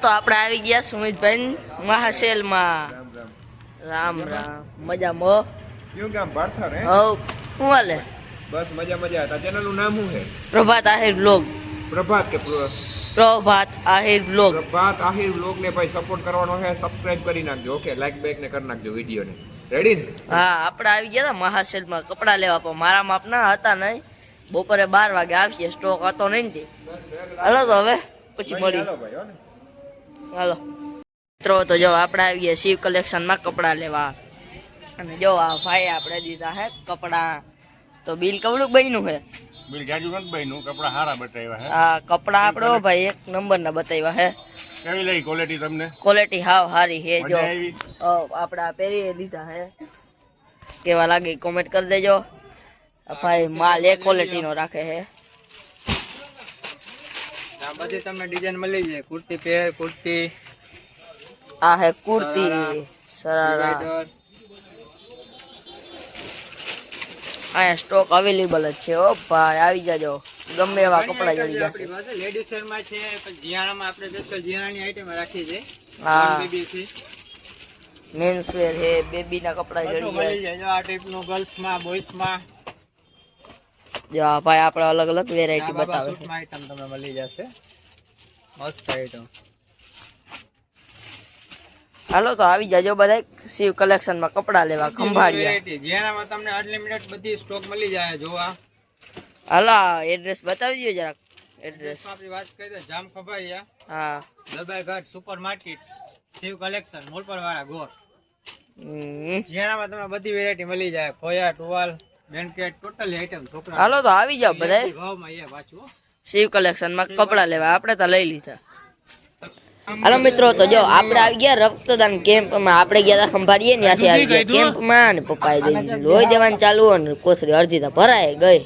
તો આપણે આવી ગયા સુમિતભાઈ મહાશેલમાં. રામ રામ. મજામાં? ક્યું કામ પાર્થર હે? હવ હું હાલે? બસ મજા મજા. તા ચેનલ નું નામ શું છે? પ્રભાત આહિર વ્લોગ. પ્રભાત કે પ્રભાત આહિર વ્લોગ. પ્રભાત આહિર વ્લોગ ને ભાઈ સપોર્ટ કરવાનો છે. સબસ્ક્રાઇબ કરી નાખજો. ઓકે, લાઈક બેક ને કરી નાખજો વિડિયો ને. રેડી ને? હા, આપણે આવી ગયા હતા મહાશેલમાં કપડા લેવા, પણ મારા માપ ના હતા નહીં. બપોરે 12 વાગે આવીએ, સ્ટોક હતો નહીં ને. હાલો તો હવે પછી મળી. હાલો ભાઈ હો ને. હાલો મિત્રો, તો જો આપણે આવી ગયા શિવ કલેક્શનમાં કપડા લેવા. અને જો આ ભાઈ આપણે દીધા હે કપડા. તો બિલ કવડું બન્યું હે? બિલ જાજુ નથી બન્યું, કપડા સારા બતાવ્યા હે. હા, કપડા આપણે ભાઈ એક નંબર ના બતાવ્યા હે. કેવી લાગી ક્વોલિટી તમને? ક્વોલિટી હાવ સારી હે. જો મજા આવી? આપણે આ પહેરી લીધા હે, કેવા લાગે કોમેન્ટ કરી દેજો. ભાઈ માલ એ ક્વોલિટી નો રાખે હે. આ બધી તમને ડિઝાઇન મળી જાય. કુર્તી પેર, કુર્તી, આ હે કુર્તી, સરારા. અહીંયા સ્ટોક અવેલેબલ જ છે. ઓ ભાઈ આવી જાજો, ગમે એવા કપડા જડી જશે. લેડીઝ શર્ટમાં છે, પછી જીયાણામાં આપણે સ્પેશિયલ જીયાણાની આઈટમ રાખી છે. હા, બેબી છે, મેન્સ વેર હે, બેબી ના કપડા બધું જડી મળી જાય. જાય. જો આ ટાઈપનું ગર્લ્સમાં, બોયસમાં, જો આ ભાઈ આપણે અલગ અલગ વેરાયટી બાબા બતાવે છે. સૂટમાં આઈટમ તમને મળી જશે. મસ્ત આઈટમ. હાલો તો આવી જાજો બધા શિવ કલેક્શન માં કપડા લેવા. ખંભાળિયા જીયાણામાં તમને અનલિમિટેડ બધી સ્ટોક મળી જાય. જોવા હાલા એડ્રેસ બતાવી દો જરાક. એડ્રેસ આપણી વાત કરી દે. જામ ખંભાળિયા, હા. દરબાર ઘાટ સુપર માર્કેટ, શિવ કલેક્શન, મોલપર વાળા ગોર. હમ. જીયાણામાં તમને બધી વેરાયટી મળી જાય. ખોયા, ટુવાલ, બેનકેટ, ટોટલી આઈટમ છોકરા. હાલો તો આવી જાવ બધા ભાવમાં એ પાછું શિવ કલેક્શન માં કપડા લેવા. આપણે તો લઈ લીધા. હાલો મિત્રો, તો જો આપણે આવી ગયા રક્તદાન કેમ્પમાં. આપણે ગયા હતા ખંભાળીએ, ત્યાંથી આવી ગયા કેમ્પમાં. અને પપ્પાએ લોહી દેવાનું ચાલુ, અને કોથળી અડધી તો ભરાય ગઈ.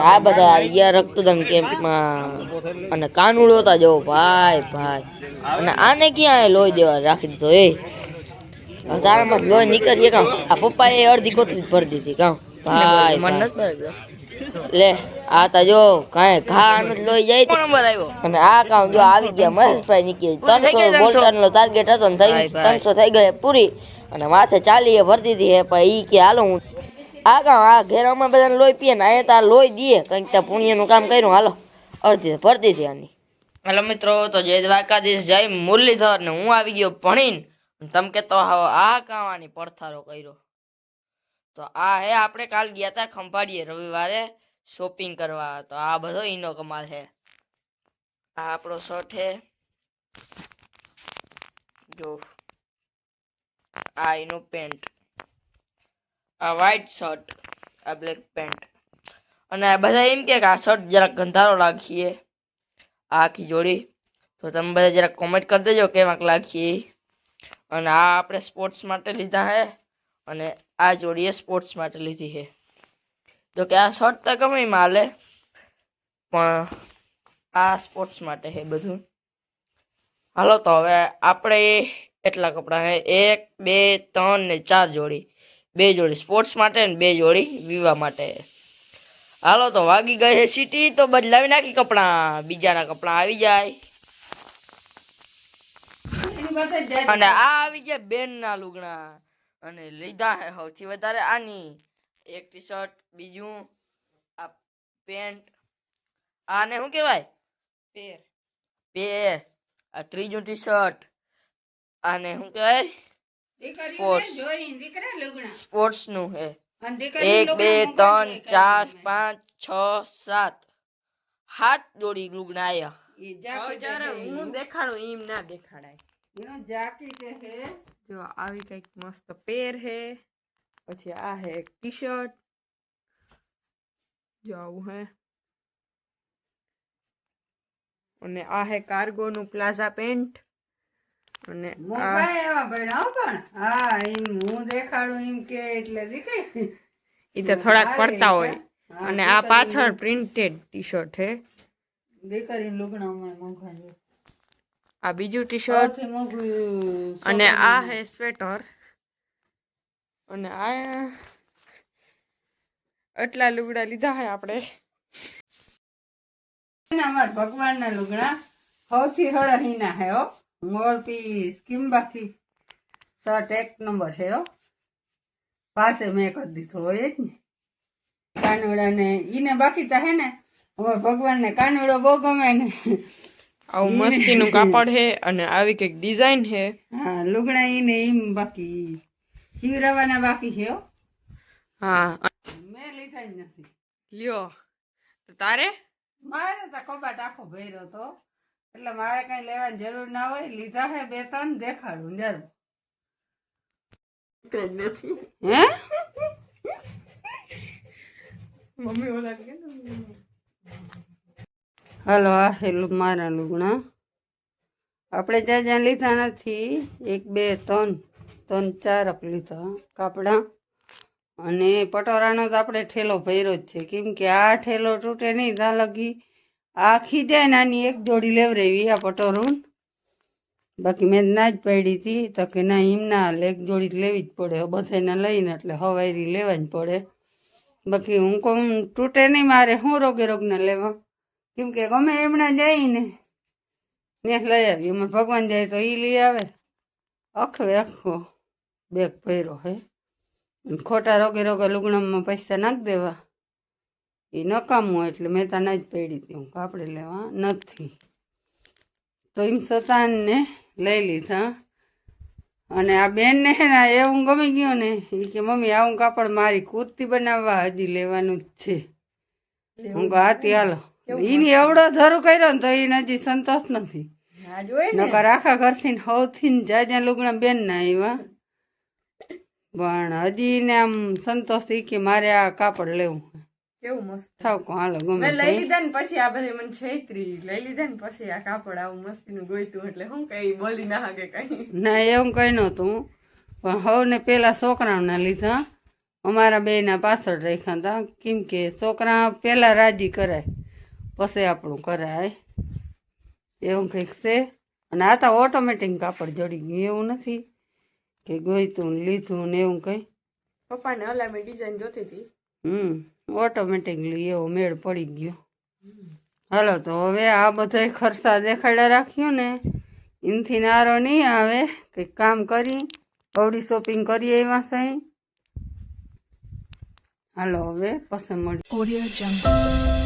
આ બધા આવી ગયા રક્તદાન કેમ્પમાં. અને કાનુડો તા જો ભાઈ ભાઈ. અને આને ક્યાં લોહી દેવા રાખી દીધો? તારામાં લોહી નીકળીએ કામ. આ પપ્પાએ અડધી કોથળી ભરી દીધી કામ. ભાઈ લે આ તા જો કાંઈ ઘા લોહી જાય. નંબર આવ્યો. અને આ કામ જો આવી ગયા મહેશભાઈ નીકળી. 300 બોલટાનો ટાર્ગેટ હતો ને 300 થઈ ગયા પૂરી. અને માથે 40 ભરી દીધી હે. પણ ઈ કે હાલો હું આ કામ આ ઘેરામાં બધાને લોહી પીએ ને અહીંયા તાર લોહી દઈએ કંઈક ત્યાં પુણ્યનું કામ કર્યું. હાલો અડધી ભરતી હતી આની. હાલો મિત્રો, તો જય દ્વારકાધીશ, જય મુરલીધર. ને હું આવી ગયો ભણીને. તમે કે તો આ કાવાની પડથારો કર્યો. તો આ હે આપણે કાલ ગયા હતા ખંભાળીએ રવિવારે શોપિંગ કરવા. તો આ બધો ઈનો કમાલ છે. આ આપણો શર્ટ હે જો, આ એનું પેન્ટ, આ વ્હાઈટ શર્ટ, આ બ્લેક પેન્ટ. અને આ બધા એમ કે આ શર્ટ જરાક ગંધારો લાગીએ આ આખી જોડી. તો તમે બધા જરાક કોમેન્ટ કરી દેજો કેવાક લાગીએ. અને આ આપણે સ્પોર્ટ્સ માટે લીધા હે, અને આ જોડીએ સ્પોર્ટ્સ માટે લીધી છે. જો કે આ શર્ટ તો ગમે માલે, પણ આ સ્પોર્ટ્સ માટે છે બધું. હાલો તો હવે આપણે એટલા કપડાં હે 1 2 3 ને 4 જોડી. 2 જોડી સ્પોર્ટ્સ માટે ને 2 જોડી વિવાહ માટે. હાલો તો વાગી ગઈ છે સીટી, તો બદલાવી નાખી કપડાં. બીજાના કપડાં આવી જાય. અને આ આવી ગયા બેન ના લુગડા. અને લીધા હે સૌથી વધારે આની એક ટી શર્ટ, બીજું આ પેન્ટ, આને શું કહેવાય પેર, આ ત્રીજું ટી શર્ટ, આને શું કહેવાય સ્પોર્ટ્સ નું હે. 1 2 3 4 5 6 7 જોડી લુગડા આયા. હું દેખાડું એમ ના દેખાડાય. જો આવી કઈક મસ્ત પેર હે. પછી આ હે એક ટી શર્ટ, જો આવું હે. અને આ હે કાર્ગો નું પ્લાઝા પેન્ટ. અને ઈ તો થોડાક પડતા હોય. અને આ પાછળ પ્રિન્ટેડ ટી શર્ટ હે. આ બીજું ટી શર્ટ. અને આ હે સ્વેટર. અને આ એટલા લુગડા લીધા હે આપણે. અમાર ભગવાન ના લુગડા સૌથી હરહીના હે હો મોર પીસ કિંબાકી શર્ટ 1 નંબર છે હો પાસે મેં કરી દીધો હોય જ ને કાનુડા ને ઈને બાકી તા હે ને અમાર ભગવાન ને કાનુડો બહુ ગમે ને આવું મસ્તીનું કાપડ હે અને આવી કંઈક ડિઝાઇન હે. હા લુગડા ઈને ઈમ બાકી હીરાવાના બાકી છે હો હા મેં લીધા જ નથી લ્યો તો તારે મારે તો કબાટ આખો ભર્યો તો એટલે મારે કઈ લેવાની જરૂર ના હોય લીધા હે 2-3 દેખાડું જરૂર હે મમ્મી ઓલા કે હાલો આ હે મારા લુગણા આપણે જ્યાં જ્યાં લીધા નથી 1 2 3 4 લીધા કાપડા અને પટોરાનો તો આપણે ઠેલો ભર્યો જ છે કેમ કે આ ઠેલો તૂટે નહીં ત્યાં લગી આખી જાય નાની એક જોડી લેવરેવી આ પટોરું બાકી મેં ના જ પડી હતી તો કે ના એમ ના હાલે એક જોડી લેવી જ પડે બધાને લઈને એટલે હવારી લેવા જ પડે બાકી હું કહું તૂટે નહીં મારે શું રોગે રોગને લેવા કેમ કે ગમે એમના જઈને ને લઈ આવી અમારે ભગવાન જાય તો એ લઈ આવે આખો બેગ ભર્યો હે ખોટા રોગે લુગડામાં પૈસા નાખી દેવા એ નકામું એટલે મેં ત્યાં ના જ પડી હતી હું કાપડે લેવા નથી તો એમ સતાનને લઈ લીધા અને આ બેનને હે ને એવું ગમી ગયું ને એ કે મમ્મી આવું કાપડ મારી કુર્તી બનાવવા હજી લેવાનું જ છે હું કહું હાથી હાલો એને એવડો ધરું કર્યો ને તો એને હજી સંતોષ નથી નકર આખા ઘરથી સૌથી જાજા લુગડા બેન ના આવ્યા પણ હજી ને આમ સંતોષ થઈ કે મારે આ કાપડ લેવું કેવું મસ્ત ઠાકો હાલો ગમે મેં લઈ લીધા ને પછી આ બધી મને છેતરી લઈ લીધા ને પછી આ કાપડ આવું મસ્તીનું ગોઈતું એટલે હું કઈ બોલી ના હાકે કઈ ના એવું કઈ નહોતું પણ હવે પેલા છોકરાઓના લીધા અમારા બેના પાછળ રાખ્યા હતા કેમ કે છોકરા પેલા રાજી કરાય પછી આપણું કરાય એવું કંઈક છે અને આ તો ઓટોમેટિક કાપડ જડી ગયું એવું નથી કે ગોઈતું લીધું ને એવું કંઈ પપ્પાને હલા મેં ડિઝાઇન જોતી હતી ઓટોમેટિકલી એવો મેળ પડી ગયો હાલો તો હવે આ બધા ખર્ચા દેખાડ્યા રાખ્યું ને એનથી નારો નહીં આવે કંઈક કામ કરી અવડી શોપિંગ કરી આવ્યા સાઈ હાલો હવે પછી મળી